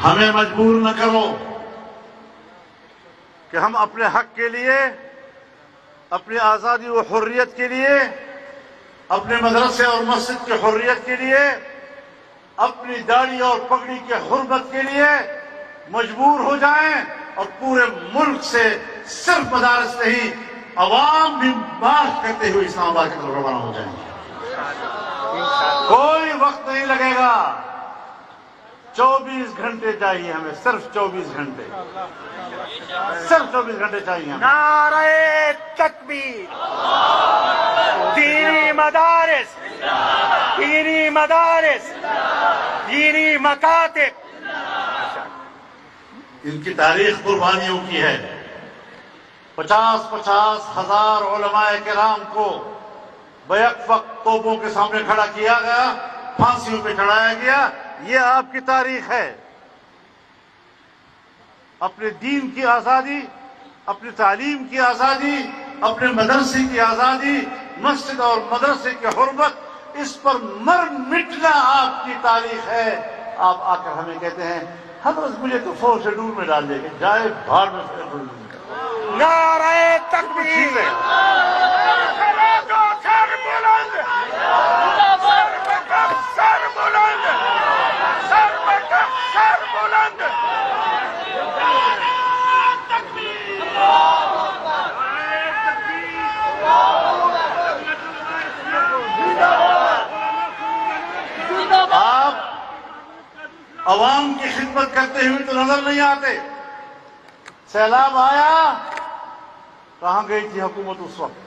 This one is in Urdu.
ہمیں مجبور نہ کرو کہ ہم اپنے حق کے لیے، اپنی آزادی و حریت کے لیے، اپنے مدرسے اور مسجد کی حریت کے لیے، اپنی داڑھی اور پگڑی کے حرمت کے لیے مجبور ہو جائیں اور پورے ملک سے صرف مدارس نہیں، عوام بھی مارچ کرتے ہوئے اسلام آباد کی طرف روانہ ہو جائیں گے۔ کوئی وقت نہیں لگے گا، 24 گھنٹے چاہیے ہمیں، صرف 24 گھنٹے، صرف 24 گھنٹے چاہیے ہمیں۔ نعرہ تکبیر، دینی مدارس، دینی مدارس، دینی مکاتب۔ ان کی تاریخ قربانیوں کی ہے۔ 50 ہزار علماء کرام کو بیک وقت توپوں کے سامنے کھڑا کیا گیا، پھانسیوں پہ چڑھایا گیا۔ یہ آپ کی تاریخ ہے۔ اپنے دین کی آزادی، اپنی تعلیم کی آزادی، اپنے مدرسے کی آزادی، مسجد اور مدرسے کی حرمت، اس پر مر مٹنا آپ کی تاریخ ہے۔ آپ آ کر ہمیں کہتے ہیں حضرت مجھے تو 100 سے دور میں ڈال دے گا، جائے بھاڑ میں پھر۔ نعرہ تکبیر، سر بلند، سر بکف سر بلند، سر بکف سر بلند۔ آپ عوام کی خدمت کرتے ہوئے تو نظر نہیں آتے۔ سیلاب آیا، کہاں گئی تھی حکومت اس وقت؟